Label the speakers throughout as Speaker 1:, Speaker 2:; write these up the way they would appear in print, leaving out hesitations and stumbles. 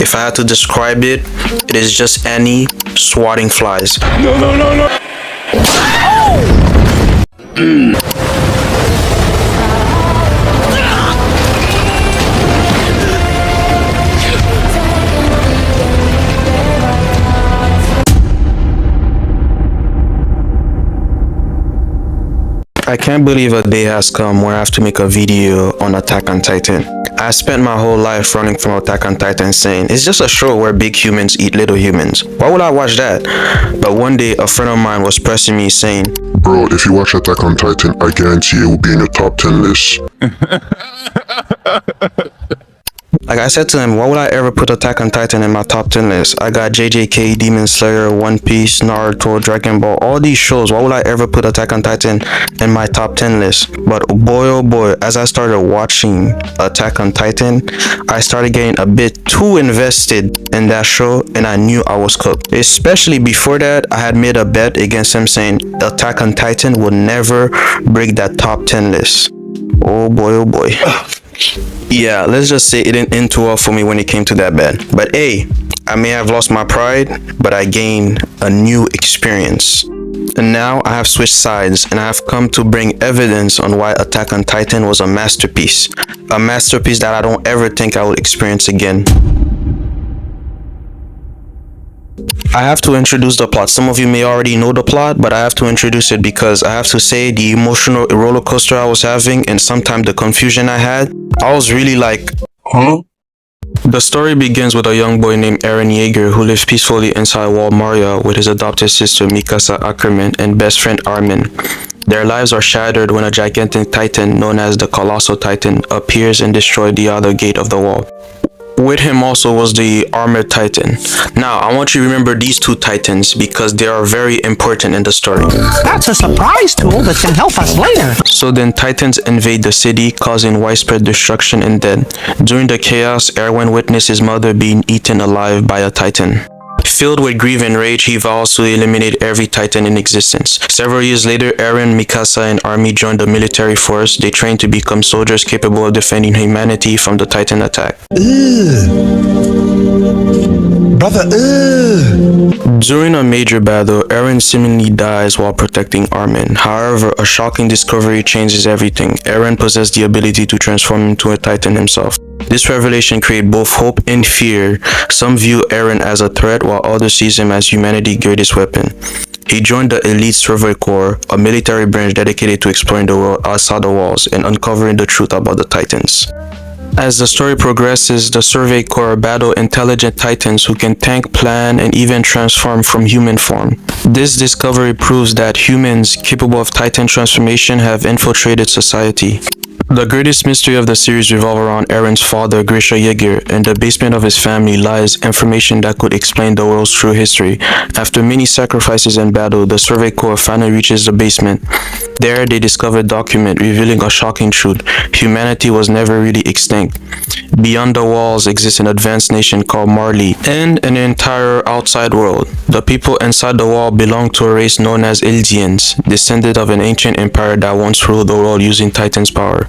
Speaker 1: If I had to describe it, it is just Annie swatting flies.
Speaker 2: No, no, no, no.
Speaker 1: I can't believe a day has come where I have to make a video on Attack on Titan. I spent my whole life running from Attack on Titan saying, it's just a show where big humans eat little humans. Why would I watch that? But one day, a friend of mine was pressing me saying,
Speaker 3: bro, if you watch Attack on Titan, I guarantee it will be in your top 10 list.
Speaker 1: Like I said to him, why would I ever put Attack on Titan in my top 10 list? I got JJK, Demon Slayer, One Piece, Naruto, Dragon Ball, all these shows. Why would I ever put Attack on Titan in my top 10 list? But boy oh boy, as I started watching Attack on Titan, I started getting a bit too invested in that show and I knew I was cooked. Especially before that, I had made a bet against him saying Attack on Titan would never break that top 10 list. Oh boy oh boy. Yeah, let's just say it didn't end too well for me when it came to that bet. But hey, I may have lost my pride, but I gained a new experience. And now I have switched sides and I have come to bring evidence on why Attack on Titan was a masterpiece. A masterpiece that I don't ever think I will experience again. I have to introduce the plot. Some of you may already know the plot, but I have to introduce it because I have to say the emotional roller coaster I was having and sometimes the confusion I had. I was really like, huh? The story begins with a young boy named Eren Yeager who lived peacefully inside Wall Maria with his adopted sister Mikasa Ackerman and best friend Armin. Their lives are shattered when a gigantic titan known as the Colossal Titan appears and destroys the other gate of the wall. With him also was the Armored Titan. Now, I want you to remember these two titans because they are very important in the story.
Speaker 4: That's a surprise tool that can help us later.
Speaker 1: So then titans invade the city, causing widespread destruction and death. During the chaos, Erwin witnessed his mother being eaten alive by a titan. Filled with grief and rage, he vows to eliminate every titan in existence. Several years later, Eren, Mikasa, and Armin joined the military force. They trained to become soldiers capable of defending humanity from the titan attack.
Speaker 4: Brother,
Speaker 1: During a major battle, Eren seemingly dies while protecting Armin. However, a shocking discovery changes everything. Eren possessed the ability to transform into a titan himself. This revelation created both hope and fear. Some view Eren as a threat while others see him as humanity's greatest weapon. He joined the Elite Survey Corps, a military branch dedicated to exploring the world outside the walls and uncovering the truth about the Titans. As the story progresses, the Survey Corps battle intelligent titans who can think, plan, and even transform from human form. This discovery proves that humans capable of titan transformation have infiltrated society. The greatest mystery of the series revolves around Eren's father, Grisha Yeager. In the basement of his family lies information that could explain the world's true history. After many sacrifices and battle, the Survey Corps finally reaches the basement. There, they discover a document revealing a shocking truth. Humanity was never really extinct. Beyond the walls exists an advanced nation called Marley, and an entire outside world. The people inside the wall belong to a race known as Eldians, descended of an ancient empire that once ruled the world using Titan's power.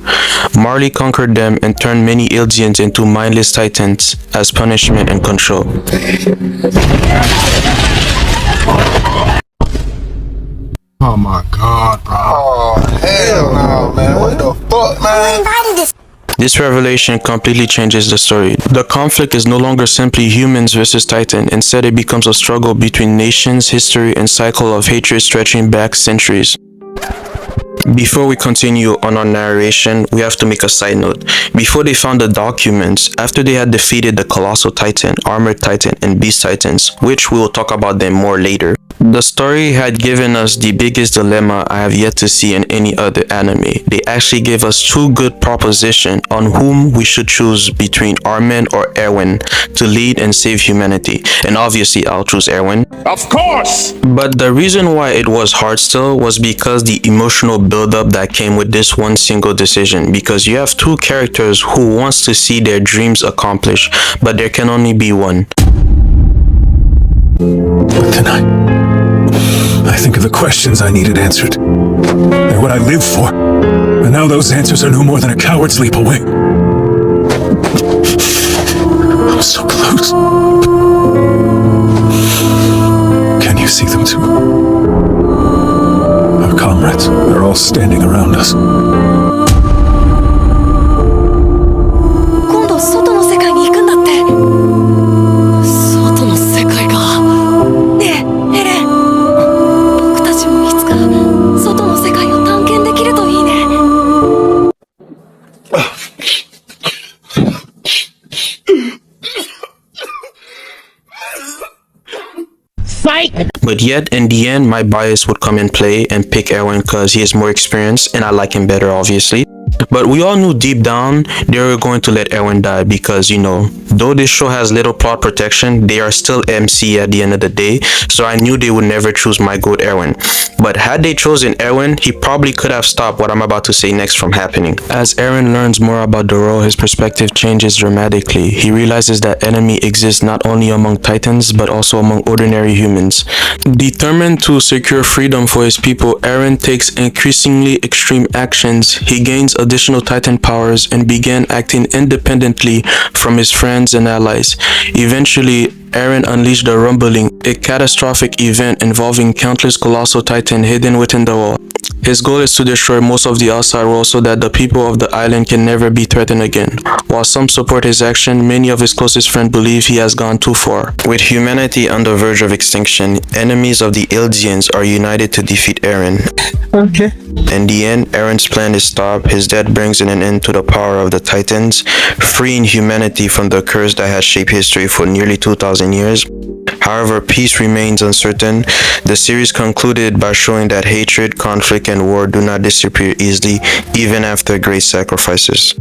Speaker 1: Marley conquered them and turned many Eldians into mindless titans as punishment and control.
Speaker 2: Oh my god, bro. Oh, hell no, man. What the fuck, man?
Speaker 1: This revelation completely changes the story. The conflict is no longer simply humans versus Titan. Instead, it becomes a struggle between nations, history, and cycle of hatred stretching back centuries. Before we continue on our narration, we have to make a side note. Before they found the documents, after they had defeated the Colossal Titan, Armored Titan, and Beast Titans, which we will talk about them more later, the story had given us the biggest dilemma I have yet to see in any other anime. They actually gave us two good propositions on whom we should choose between Armin or Erwin to lead and save humanity. And obviously, I'll choose Erwin.
Speaker 2: Of course!
Speaker 1: But the reason why it was hard still was because the emotional build-up that came with this one single decision. Because you have two characters who wants to see their dreams accomplished, but there can only be one.
Speaker 5: But then I think of the questions I needed answered. They're what I live for. And now those answers are no more than a coward's leap away. I was so close. us. Can you see them too? Our comrades, they're all standing around us.
Speaker 6: 今度外の世界に行くんだって。外の世界か。ねえ、エレン。僕たちもいつか外の世界を探検できるといいね。
Speaker 1: But yet, in the end, my bias would come in play and pick Erwin because he is more experienced and I like him better, obviously. But we all knew deep down they were going to let Erwin die because, you know, though this show has little plot protection, they are still MC at the end of the day, so I knew they would never choose my goat Erwin. But had they chosen Erwin, he probably could have stopped what I'm about to say next from happening. As Eren learns more about the role, his perspective changes dramatically. He realizes that enemy exists not only among titans, but also among ordinary humans. Determined to secure freedom for his people, Eren takes increasingly extreme actions. He gains additional titan powers and began acting independently from his friends and allies. Eventually, Eren unleashed the Rumbling, a catastrophic event involving countless colossal titans hidden within the wall. His goal is to destroy most of the outside world so that the people of the island can never be threatened again. While some support his action, many of his closest friends believe he has gone too far. With humanity on the verge of extinction, enemies of the Eldians are united to defeat Eren.
Speaker 4: Okay.
Speaker 1: In the end, Eren's plan is stopped. His death brings an end to the power of the Titans, freeing humanity from the curse that has shaped history for nearly 2,000 years. However, peace remains uncertain. The series concluded by showing that hatred, conflict, and war do not disappear easily, even after great sacrifices.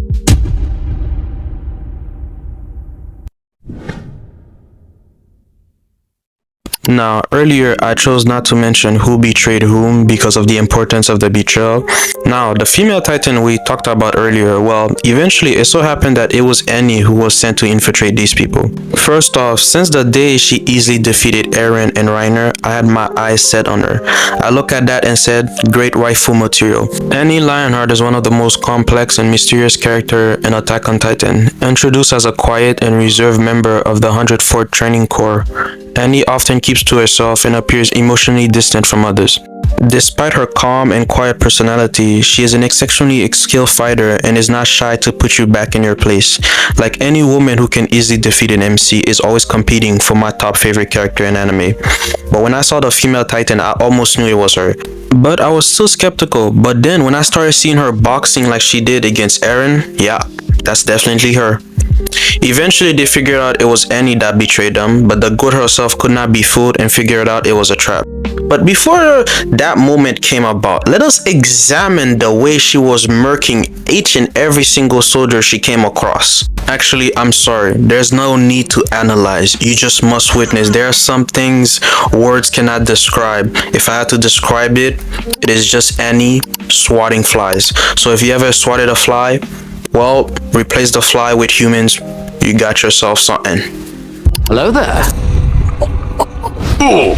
Speaker 1: Now, earlier I chose not to mention who betrayed whom because of the importance of the betrayal. Now, the female titan we talked about earlier, well, eventually it so happened that it was Annie who was sent to infiltrate these people. First off, since the day she easily defeated Eren and Reiner, I had my eyes set on her. I looked at that and said, great waifu material. Annie Lionheart is one of the most complex and mysterious characters in Attack on Titan. Introduced as a quiet and reserved member of the 104th Training Corps, Annie often keeps to herself and appears emotionally distant from others. Despite her calm and quiet personality, she is an exceptionally skilled fighter and is not shy to put you back in your place. Like any woman who can easily defeat an MC is always competing for my top favorite character in anime. But when I saw the female titan, I almost knew it was her. But I was still skeptical, but then when I started seeing her boxing like she did against Eren, yeah, that's definitely her. Eventually they figured out it was Annie that betrayed them, but the goat herself could not be fooled and figured out it was a trap. But before that moment came about, let us examine the way she was murking each and every single soldier she came across. Actually, I'm sorry, there's no need to analyze, you just must witness. There are some things words cannot describe. If I had to describe it, it is just Annie swatting flies. So if you ever swatted a fly, well, replace the fly with humans, you got yourself something.
Speaker 4: Hello there.
Speaker 2: Oh,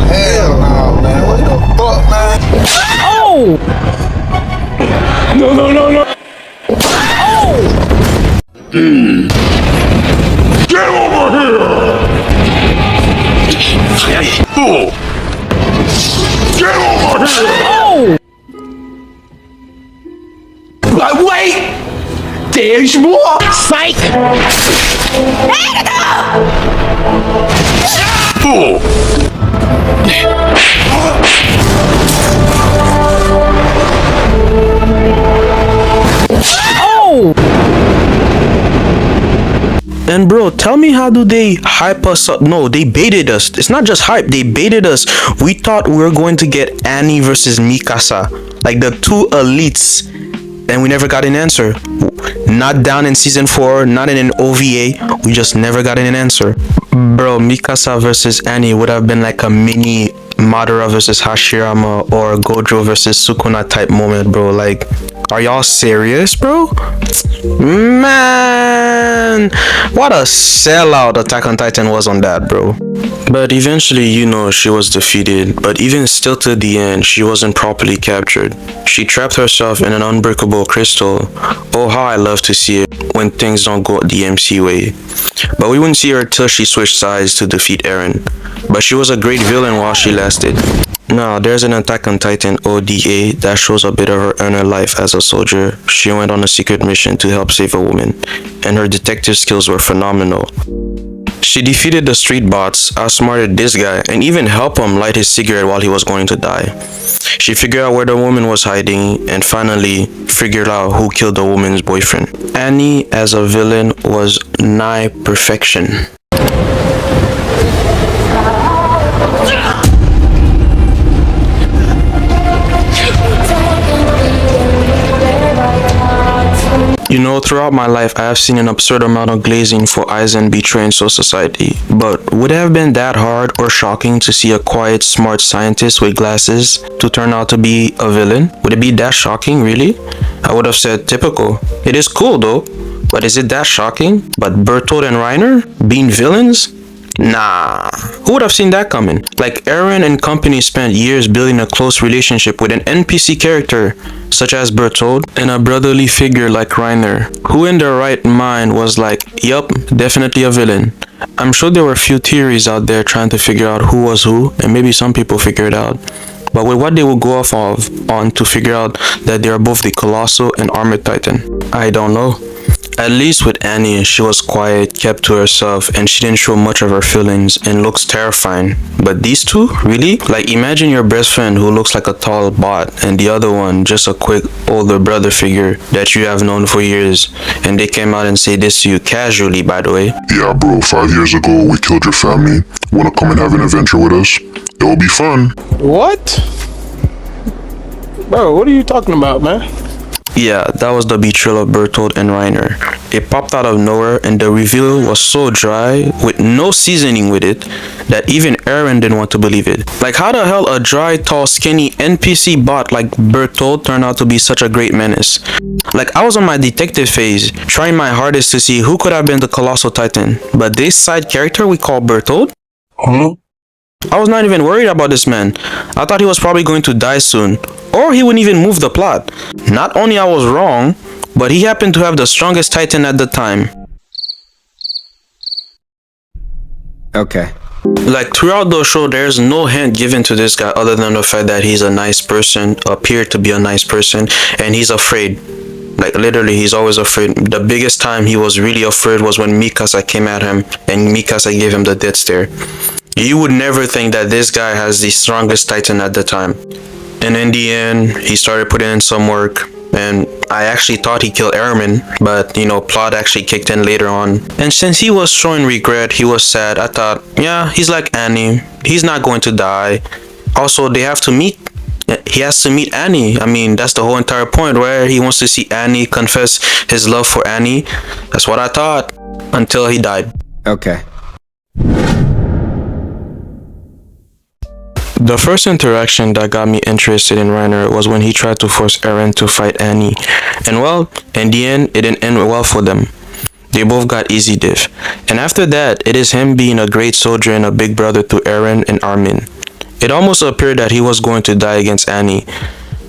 Speaker 2: hell no, man. What the fuck, man?
Speaker 4: Oh!
Speaker 5: No, no, no, no!
Speaker 3: Get over here! Oh. Get over here!
Speaker 4: Wait! There's more! Psych! Oh!
Speaker 1: And bro, tell me, how do they hype us up? No, they baited us. It's not just hype, they baited us. We thought we were going to get Annie versus Mikasa, like the two elites, and we never got an answer. Not down in season 4, not in an OVA, we just never got an answer. Bro, Mikasa versus Annie would have been like a mini Madara versus Hashirama or Gojo versus Sukuna type moment, bro. Like, Are y'all serious, bro? Man, what a sellout Attack on Titan was on that, bro. But eventually, you know, she was defeated, but even still to the end, she wasn't properly captured. She trapped herself in an unbreakable crystal. Oh, how I love to see it when things don't go the MC way. But we wouldn't see her till she switched sides to defeat Eren. But she was a great villain while she lasted. Now, there's an Attack on Titan ODA that shows a bit of her inner life as a soldier. She went on a secret mission to help save a woman, and her detective skills were phenomenal. She defeated the street bots, outsmarted this guy, and even helped him light his cigarette while he was going to die. She figured out where the woman was hiding, and finally figured out who killed the woman's boyfriend. Annie as a villain was nigh perfection. You know, throughout my life, I have seen an absurd amount of glazing for Aizen betraying Soul Society, but would it have been that hard or shocking to see a quiet, smart scientist with glasses to turn out to be a villain? Would it be that shocking, really? I would have said typical. It is cool though, but is it that shocking? But Bertold and Reiner being villains? Nah, who would have seen that coming? Like, Eren and company spent years building a close relationship with an NPC character such as Bertold and a brotherly figure like Reiner. Who in their right mind was like, yup, definitely a villain? I'm sure there were a few theories out there trying to figure out who was who, and maybe some people figured it out. But with what they would go off on to figure out that they are both the Colossal and Armored Titan, I don't know. At least with Annie, she was quiet, kept to herself, and she didn't show much of her feelings and looks terrifying. But these two, really? Like, imagine your best friend who looks like a tall bot and the other one just a quick older brother figure that you have known for years, and they came out and say this to you casually, by the way.
Speaker 3: Yeah, bro, 5 years ago we killed your family. Wanna come and have an adventure with us? It will be fun.
Speaker 2: What? Bro, what are you talking about, man?
Speaker 1: Yeah, that was the betrayal of Bertold and Reiner. It popped out of nowhere, and the reveal was so dry, with no seasoning with it, that even Eren didn't want to believe it. Like, how the hell a dry, tall, skinny NPC bot like Bertold turned out to be such a great menace? Like, I was on my detective phase, trying my hardest to see who could have been the Colossal Titan, but this side character we call Bertold? I was not even worried about this man. I thought he was probably going to die soon, or he wouldn't even move the plot. Not only I was wrong, but he happened to have the strongest Titan at the time.
Speaker 7: Okay.
Speaker 1: Like, throughout the show, there's no hint given to this guy other than the fact that he's a nice person, appeared to be a nice person, and he's afraid. Like, literally, he's always afraid. The biggest time he was really afraid was when Mikasa came at him, and Mikasa gave him the death stare. You would never think that this guy has the strongest Titan at the time. And in the end, he started putting in some work, and I actually thought he killed Eren, but, you know, plot actually kicked in later on. And since he was showing regret, he was sad, I thought, yeah, he's like Annie, he's not going to die. Also, they have to meet. He has to meet Annie. I mean, that's the whole entire point, where he wants to see Annie, confess his love for Annie. That's what I thought, until he died.
Speaker 7: Okay.
Speaker 1: The first interaction that got me interested in Reiner was when he tried to force Eren to fight Annie. And well, in the end, it didn't end well for them. They both got easy diff. And after that, it is him being a great soldier and a big brother to Eren and Armin. It almost appeared that he was going to die against Annie.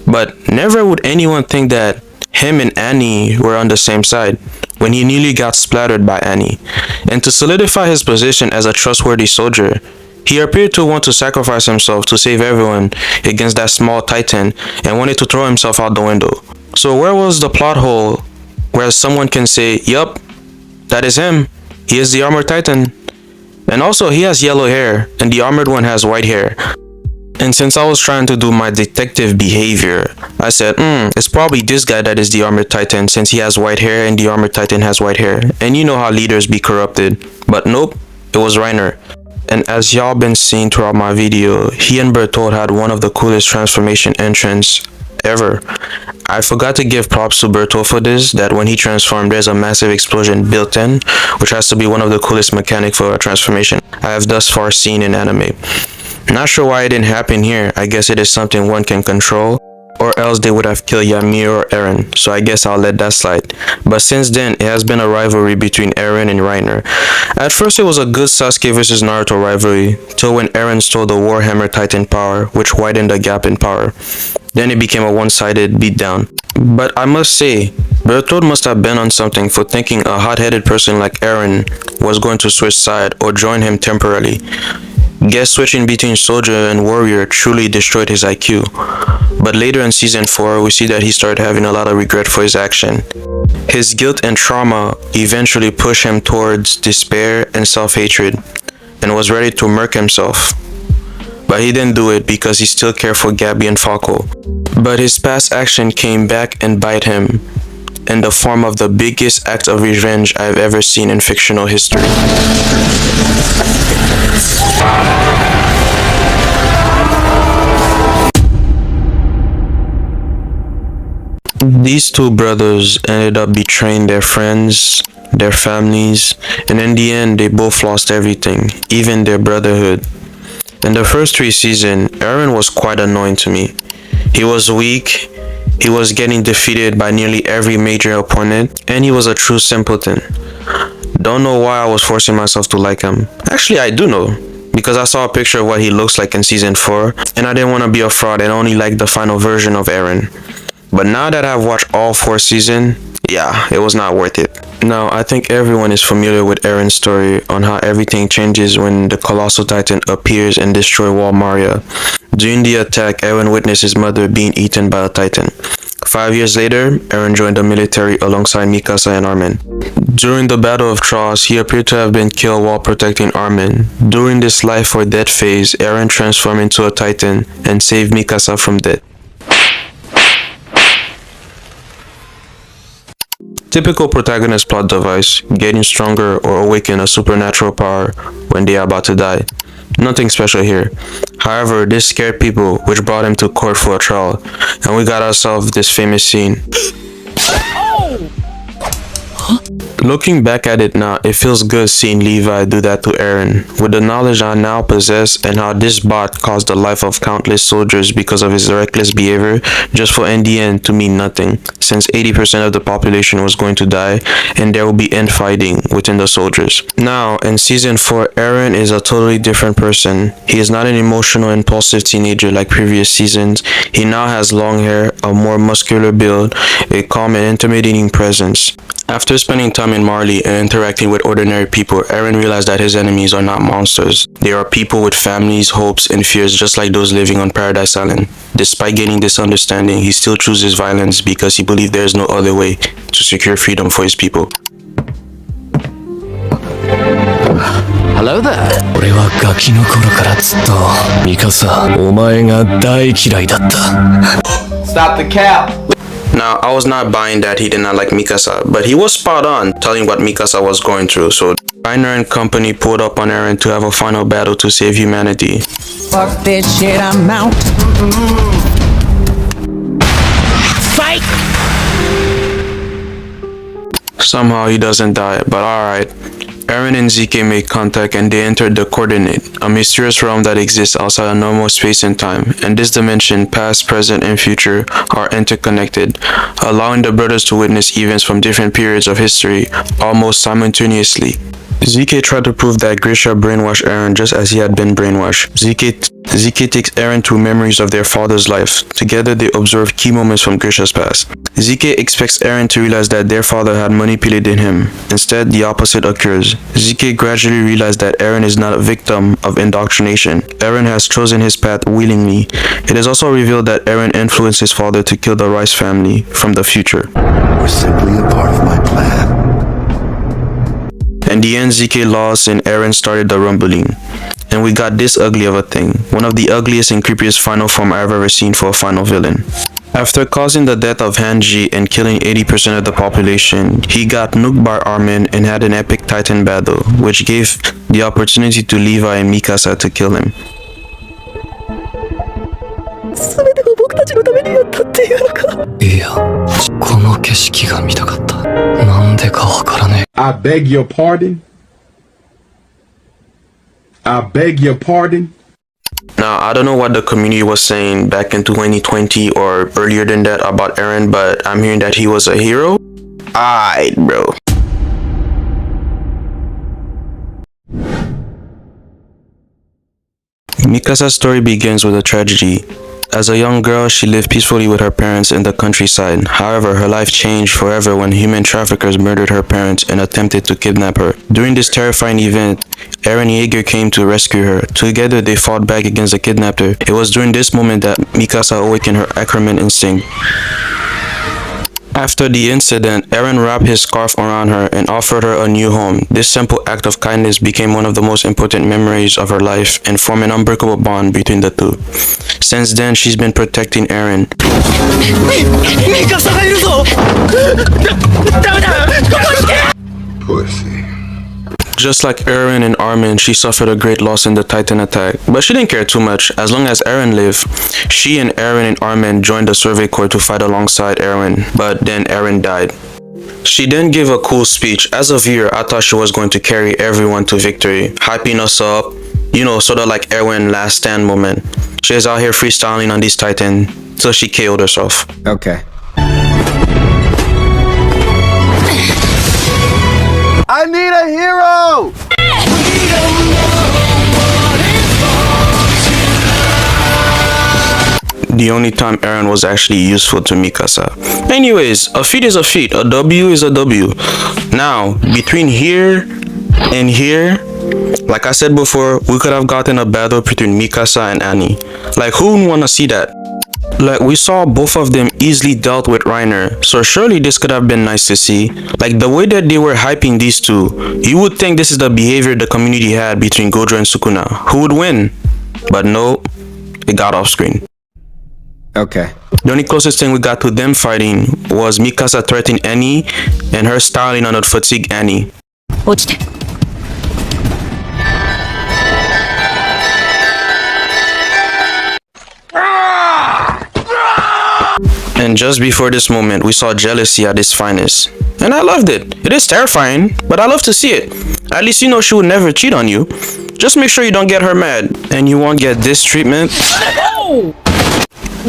Speaker 1: But never would anyone think that him and Annie were on the same side, when he nearly got splattered by Annie. And to solidify his position as a trustworthy soldier, he appeared to want to sacrifice himself to save everyone against that small Titan, and wanted to throw himself out the window. So where was the plot hole where someone can say, yup, that is him, he is the Armored Titan? And also, he has yellow hair, and the Armored one has white hair. And since I was trying to do my detective behavior, I said, it's probably this guy that is the Armored Titan, since he has white hair and the Armored Titan has white hair. And you know how leaders be corrupted. But nope, it was Reiner. And as y'all been seeing throughout my video, he and Bertold had one of the coolest transformation entrants ever. I forgot to give props to Bertold for this, that when he transformed, there's a massive explosion built in, which has to be one of the coolest mechanics for a transformation I have thus far seen in anime. Not sure why it didn't happen here. I guess it is something one can control, or else they would have killed Ymir or Eren, so I guess I'll let that slide. But since then, it has been a rivalry between Eren and Reiner. At first it was a good Sasuke vs Naruto rivalry, till when Eren stole the Warhammer Titan power, which widened the gap in power. Then it became a one-sided beatdown. But I must say, Bertholdt must have been on something for thinking a hot-headed person like Eren was going to switch side or join him temporarily. Guess switching between soldier and warrior truly destroyed his IQ. But later in season 4, we see that he started having a lot of regret for his action. His guilt and trauma eventually pushed him towards despair and self-hatred, and was ready to murk himself. But he didn't do it because he still cared for Gabi and Falco. But his past action came back and bite him in the form of the biggest act of revenge I've ever seen in fictional history. These two brothers ended up betraying their friends, their families, and in the end they both lost everything, even their brotherhood. In the first 3 seasons, Eren was quite annoying to me. He was weak, he was getting defeated by nearly every major opponent, and he was a true simpleton. Don't know why I was forcing myself to like him. Actually, I do know, because I saw a picture of what he looks like in season 4, and I didn't want to be a fraud and only like the final version of Eren. But now that I've watched all 4 seasons, yeah, it was not worth it. Now, I think everyone is familiar with Eren's story on how everything changes when the Colossal Titan appears and destroys Wall Maria. During the attack, Eren witnessed his mother being eaten by a Titan. 5 years later, Eren joined the military alongside Mikasa and Armin. During the Battle of Tross, he appeared to have been killed while protecting Armin. During this life or death phase, Eren transformed into a Titan and saved Mikasa from death. Typical protagonist plot device, getting stronger or awaken a supernatural power when they are about to die. Nothing special here. However, this scared people, which brought him to court for a trial, and we got ourselves this famous scene. Looking back at it now, it feels good seeing Levi do that to Eren. With the knowledge I now possess and how this bot caused the life of countless soldiers because of his reckless behavior, just for in the end to mean nothing, since 80% of the population was going to die and there will be infighting within the soldiers. Now, in season 4, Eren is a totally different person. He is not an emotional, impulsive teenager like previous seasons. He now has long hair, a more muscular build, a calm and intimidating presence. After spending time in Marley and interacting with ordinary people, Eren realized that his enemies are not monsters. They are people with families, hopes, and fears just like those living on Paradise Island. Despite gaining this understanding, he still chooses violence because he believes there is no other way to secure freedom for his people.
Speaker 4: Hello there.
Speaker 8: 俺はガキの頃からずっとミカサ、お前が大嫌いだった。
Speaker 4: Stop the cap.
Speaker 1: Now, I was not buying that he did not like Mikasa, but he was spot on telling what Mikasa was going through, so Reiner and company pulled up on Eren to have a final battle to save humanity.
Speaker 9: Fuck that shit, I'm out.
Speaker 4: Fight!
Speaker 1: Somehow he doesn't die, but alright. Eren and ZK make contact and they entered the Coordinate, a mysterious realm that exists outside of normal space and time, and this dimension, past, present, and future, are interconnected, allowing the brothers to witness events from different periods of history, almost simultaneously. ZK tried to prove that Grisha brainwashed Eren just as he had been brainwashed. ZK takes Eren through memories of their father's life. Together they observe key moments from Grisha's past. ZK expects Eren to realize that their father had manipulated him. Instead, the opposite occurs. ZK gradually realizes that Eren is not a victim of indoctrination. Eren has chosen his path willingly. It is also revealed that Eren influenced his father to kill the Rice family from the future.
Speaker 10: We're simply a part of my plan.
Speaker 1: In the end, ZK lost and Eren started the rumbling. And we got this ugly of a thing. One of the ugliest and creepiest final form I've ever seen for a final villain. After causing the death of Hanji and killing 80% of the population, he got nuked by Armin and had an epic Titan battle, which gave the opportunity to Levi and Mikasa to kill him.
Speaker 6: 全てが僕たちのためにやったっていうのか。
Speaker 8: いや、この景色が見たかった。なんでかわからねえ。
Speaker 2: I beg your pardon? I beg your pardon?
Speaker 1: Now, I don't know what the community was saying back in 2020 or earlier than that about Eren, but I'm hearing that he was a hero. Aight, bro. Mikasa's story begins with a tragedy. As a young girl, she lived peacefully with her parents in the countryside. However, her life changed forever when human traffickers murdered her parents and attempted to kidnap her. During this terrifying event, Eren Yeager came to rescue her. Together, they fought back against the kidnapper. It was during this moment that Mikasa awakened her Ackerman instinct. After the incident, Eren wrapped his scarf around her and offered her a new home. This simple act of kindness became one of the most important memories of her life and formed an unbreakable bond between the two. Since then, she's been protecting Eren.
Speaker 10: Pussy.
Speaker 1: Just like Eren and Armin, she suffered a great loss in the Titan attack, but she didn't care too much. As long as Eren lived, she and Eren and Armin joined the Survey Corps to fight alongside Eren, but then Eren died. She then gave a cool speech. As a viewer, I thought she was going to carry everyone to victory, hyping us up, you know, sort of like Eren last stand moment. She was out here freestyling on these Titan till she KO'd herself.
Speaker 7: Okay.
Speaker 10: I need a hero!
Speaker 1: The only time Eren was actually useful to Mikasa. Anyways, a feat is a feat, a W is a W. Now, between here and here, like I said before, we could have gotten a battle between Mikasa and Annie. Like, who would want to see that? Like, we saw both of them easily dealt with Reiner, so surely this could have been nice to see. Like, the way that they were hyping these two, you would think this is the behavior the community had between Gojo and Sukuna. Who would win? But no, it got off screen.
Speaker 7: Okay.
Speaker 1: The only closest thing we got to them fighting was Mikasa threatening Annie and her styling on the fatigue Annie. And just before this moment, we saw jealousy at its finest. And I loved it. It is terrifying, but I love to see it. At least you know she would never cheat on you. Just make sure you don't get her mad, and you won't get this treatment.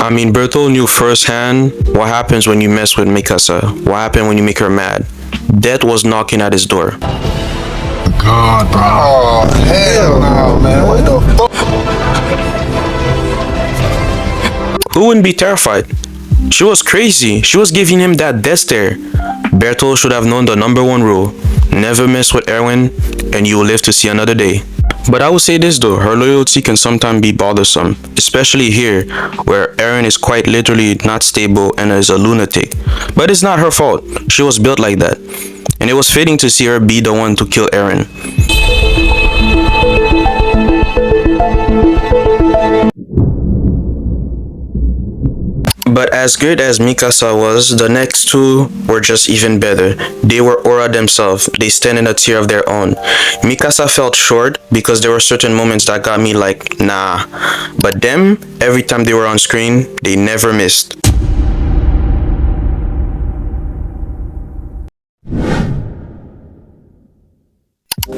Speaker 1: I mean, Bertholdt knew firsthand what happens when you mess with Mikasa. What happened when you make her mad. Death was knocking at his door.
Speaker 2: God, bro.
Speaker 10: Oh, hell no, man. What the fuck?
Speaker 1: Who wouldn't be terrified? She was crazy. She was giving him that death stare. Bertholdt should have known the #1 rule. Never mess with Erwin, and you will live to see another day. But I will say this though, her loyalty can sometimes be bothersome, especially here, where Eren is quite literally not stable and is a lunatic. But it's not her fault. She was built like that. And it was fitting to see her be the one to kill Eren. But as good as Mikasa was, the next two were just even better. They were aura themselves. They stand in a tier of their own. Mikasa felt short because there were certain moments that got me like, nah. But them, every time they were on screen, they never missed.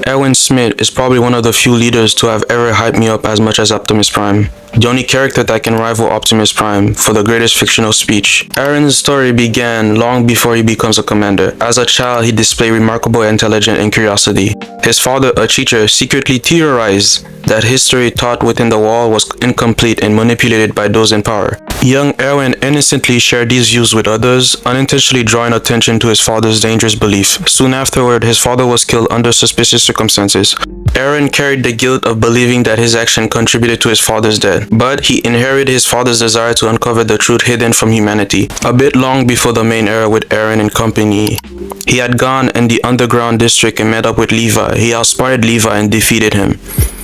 Speaker 1: Erwin Smith is probably one of the few leaders to have ever hyped me up as much as Optimus Prime. The only character that can rival Optimus Prime for the greatest fictional speech. Eren's story began long before he becomes a commander. As a child, he displayed remarkable intelligence and curiosity. His father, a teacher, secretly theorized that history taught within the wall was incomplete and manipulated by those in power. Young Erwin innocently shared these views with others, unintentionally drawing attention to his father's dangerous belief. Soon afterward, his father was killed under suspicious circumstances. Eren carried the guilt of believing that his action contributed to his father's death, but he inherited his father's desire to uncover the truth hidden from humanity. A bit long before the main era with Eren and company, he had gone in the underground district and met up with Levi. He outsmarted Levi and defeated him.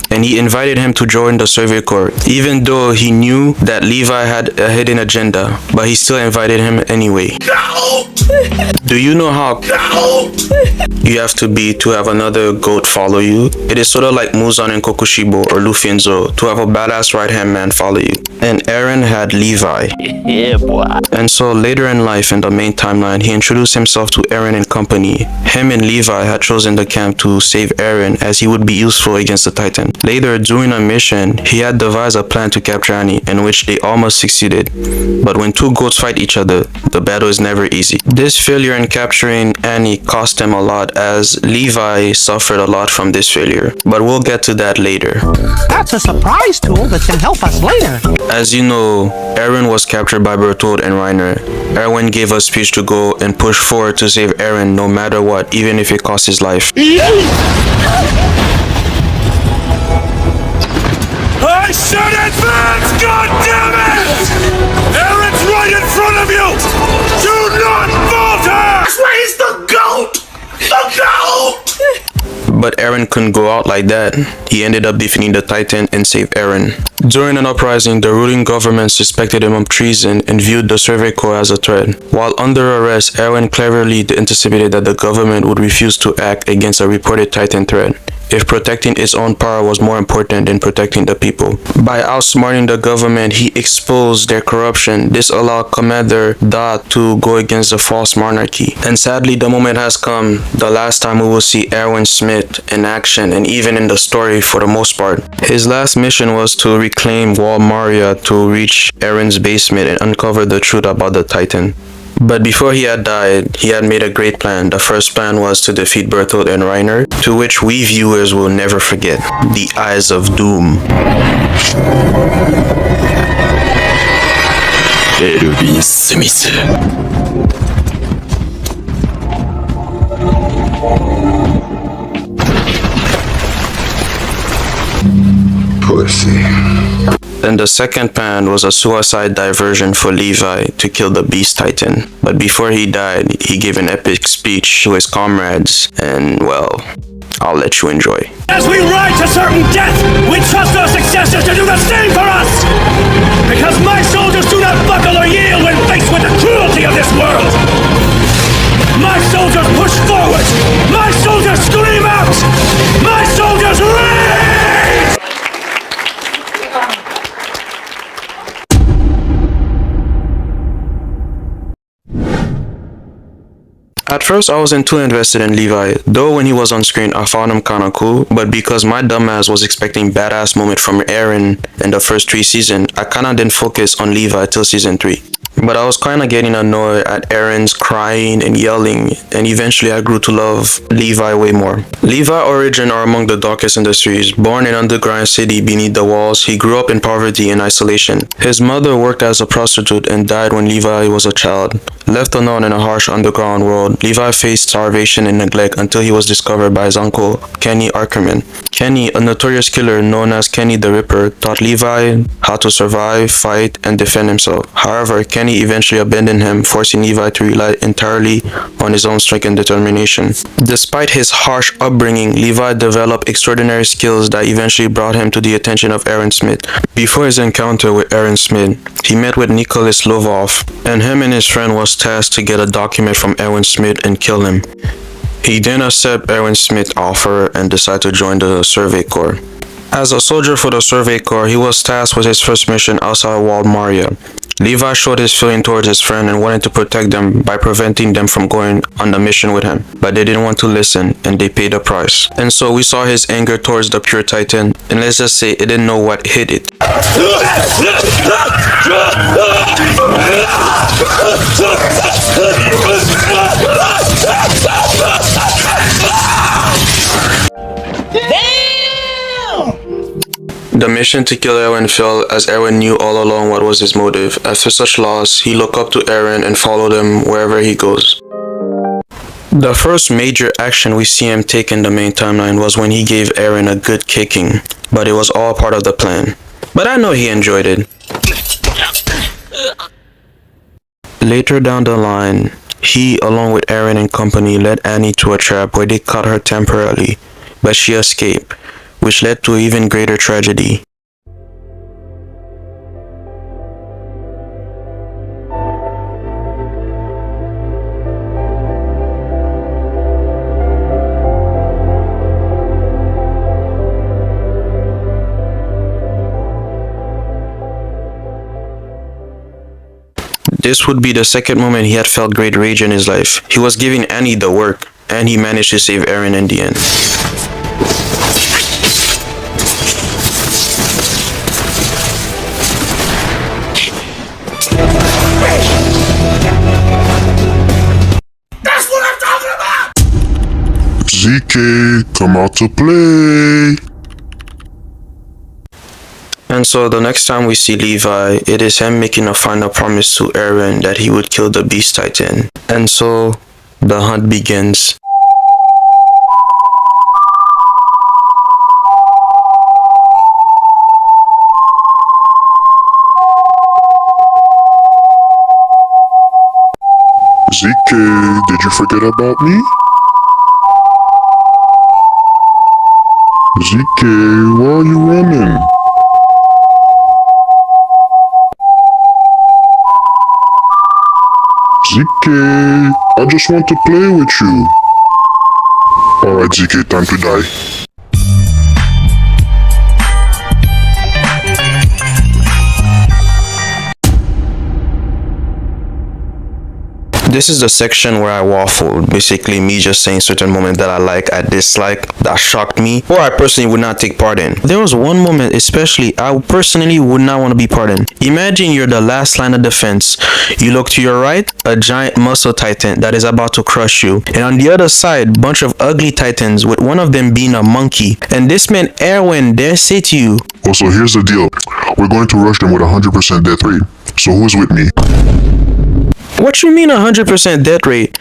Speaker 1: And he invited him to join the Survey Corps, even though he knew that Levi had a hidden agenda, but he still invited him anyway. Do you know how you have to be to have another goat follow you? It is sort of like Muzan and Kokushibo or Luffy and Zoro to have a badass right-hand man follow you. And Eren had Levi. Yeah, boy. And so later in life in the main timeline, he introduced himself to Eren and company. Him and Levi had chosen the camp to save Eren as he would be useful against the Titan. Later, during a mission, he had devised a plan to capture Annie, in which they almost succeeded. But when two goats fight each other, the battle is never easy. This failure in capturing Annie cost him a lot, as Levi suffered a lot from this failure. But we'll get to that later.
Speaker 9: That's a surprise tool that can help us later.
Speaker 1: As you know, Eren was captured by Bertold and Reiner. Erwin gave a speech to go and push forward to save Eren no matter what, even if it cost his life.
Speaker 5: I said advance, goddammit! Eren's right in front of you! Do not falter! Where's the goat? The goat!
Speaker 1: But Eren couldn't go out like that. He ended up defeating the Titan and saved Eren. During an uprising, the ruling government suspected him of treason and viewed the Survey Corps as a threat. While under arrest, Eren cleverly anticipated that the government would refuse to act against a reported Titan threat, if protecting its own power was more important than protecting the people. By outsmarting the government, he exposed their corruption. This allowed Commander Dot to go against the false monarchy. And sadly, the moment has come, the last time we will see Erwin Smith in action, and even in the story for the most part. His last mission was to reclaim Wall Maria to reach Eren's basement and uncover the truth about the Titan. But before he had died, he had made a great plan. The first plan was to defeat Bertold and Reiner, to which we viewers will never forget. The Eyes of Doom.
Speaker 8: Elvin Smith.
Speaker 3: Pussy.
Speaker 1: Then the second plan was a suicide diversion for Levi to kill the Beast Titan. But before he died, he gave an epic speech to his comrades, and well, I'll let you enjoy.
Speaker 5: As we ride to certain death, we trust our successors to do the same for us! Because my soldiers do not buckle or yield when faced with the cruelty of this world! My soldiers push forward! My soldiers scream out! My soldiers rage!
Speaker 1: At first, I wasn't too invested in Levi, though when he was on screen, I found him kinda cool, but because my dumbass was expecting badass moment from Eren in the first 3 seasons, I kinda didn't focus on Levi till season 3. But I was kinda getting annoyed at Eren's crying and yelling, and eventually I grew to love Levi way more. Levi's origins are among the darkest in the series. Born in an underground city beneath the walls, he grew up in poverty and isolation. His mother worked as a prostitute and died when Levi was a child. Left alone in a harsh underground world, Levi faced starvation and neglect until he was discovered by his uncle, Kenny Ackerman. Kenny, a notorious killer known as Kenny the Ripper, taught Levi how to survive, fight, and defend himself. However, Kenny eventually abandoned him, forcing Levi to rely entirely on his own strength and determination. Despite his harsh upbringing, Levi developed extraordinary skills that eventually brought him to the attention of Eren Smith. Before his encounter with Eren Smith, he met with Nicholas Lovov, and him and his friend was tasked to get a document from Erwin Smith and kill him. He then accepted Erwin Smith's offer and decided to join the Survey Corps. As a soldier for the Survey Corps, he was tasked with his first mission outside Wall Maria. Levi showed his feeling towards his friend and wanted to protect them by preventing them from going on the mission with him. But they didn't want to listen, and they paid a price. And so we saw his anger towards the pure Titan, and let's just say it didn't know what hit it. The mission to kill Erwin failed, as Erwin knew all along what was his motive. After such loss, he looked up to Eren and followed him wherever he goes. The first major action we see him take in the main timeline was when he gave Eren a good kicking, but it was all part of the plan. But I know he enjoyed it. Later down the line, he, along with Eren and company, led Annie to a trap where they caught her temporarily, but she escaped, which led to even greater tragedy. This would be the second moment he had felt great rage in his life. He was giving Annie the work, and he managed to save Eren in the end.
Speaker 3: ZK, come out to play.
Speaker 1: And so the next time we see Levi, it is him making a final promise to Eren that he would kill the Beast Titan. And so the hunt begins.
Speaker 3: ZK, did you forget about me? ZK, why are you running? ZK, I just want to play with you. Alright ZK, time to die.
Speaker 1: This is the section where I waffled, basically me just saying certain moments that I like, I dislike, that shocked me, or I personally would not take part in. There was one moment especially I personally would not want to be part in. Imagine you're the last line of defense. You look to your right, a giant muscle titan that is about to crush you, and on the other side, bunch of ugly titans with one of them being a monkey. And this man Erwin dare say to you,
Speaker 3: Also, here's the deal. We're going to rush them with 100% death rate. So who's with me?
Speaker 1: what you mean 100% death rate?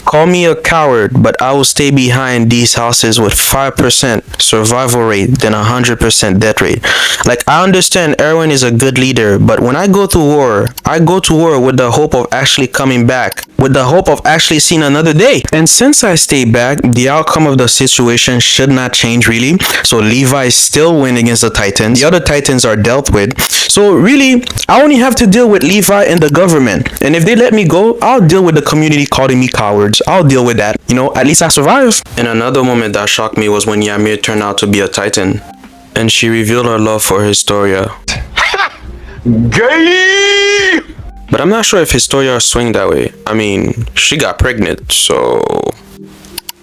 Speaker 1: Call me a coward, but I will stay behind these houses with 5% survival rate than 100% death rate. Like, I understand Erwin is a good leader, but when I go to war with the hope of actually coming back, with the hope of actually seeing another day. And since I stay back, the outcome of the situation should not change really. So Levi still win against the Titans. The other Titans are dealt with. So really, I only have to deal with Levi and the government. And if they let me go, I'll deal with the community calling me cowards. I'll deal with that. You know, at least I survive. And another moment that shocked me was when Ymir turned out to be a Titan. And she revealed her love for Historia.
Speaker 10: Gay!
Speaker 1: But I'm not sure if Historia swing that way. I mean, she got pregnant, so...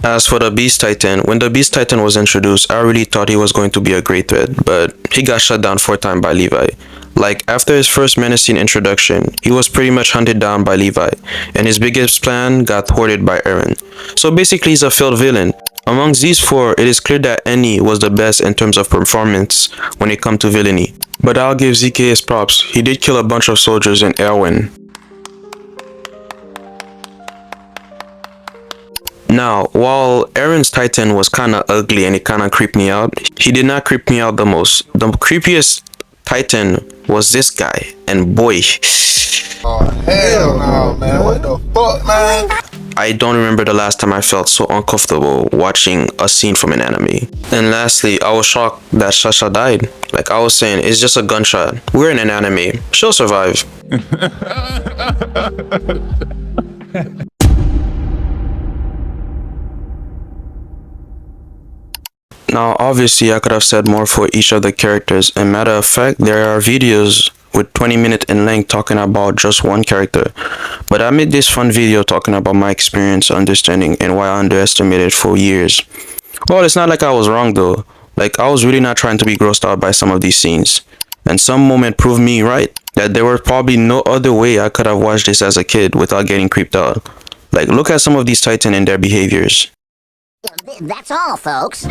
Speaker 1: As for the Beast Titan, when the Beast Titan was introduced, I really thought he was going to be a great threat, but he got shut down 4 times by Levi. Like, after his first menacing introduction, he was pretty much hunted down by Levi, and his biggest plan got thwarted by Eren. So basically he's a failed villain. Amongst these 4, it is clear that Eni was the best in terms of performance when it comes to villainy. But I'll give ZK his props, he did kill a bunch of soldiers in Erwin. Now, while Eren's Titan was kinda ugly and it kinda creeped me out, he did not creep me out the most. The creepiest Titan was this guy, and boy...
Speaker 10: Oh, hell no, man. What the fuck, man?
Speaker 1: I don't remember the last time I felt so uncomfortable watching a scene from an anime. And lastly, I was shocked that Sasha died. Like I was saying, it's just a gunshot. We're in an anime. She'll survive. Now, obviously, I could have said more for each of the characters. And matter of fact, there are videos with 20 minutes in length talking about just one character. But I made this fun video talking about my experience, understanding, and why I underestimated for years. Well, it's not like I was wrong though. Like, I was really not trying to be grossed out by some of these scenes. And some moment proved me right, that there was probably no other way I could have watched this as a kid without getting creeped out. Like, look at some of these Titans and their behaviors.
Speaker 11: That's all, folks.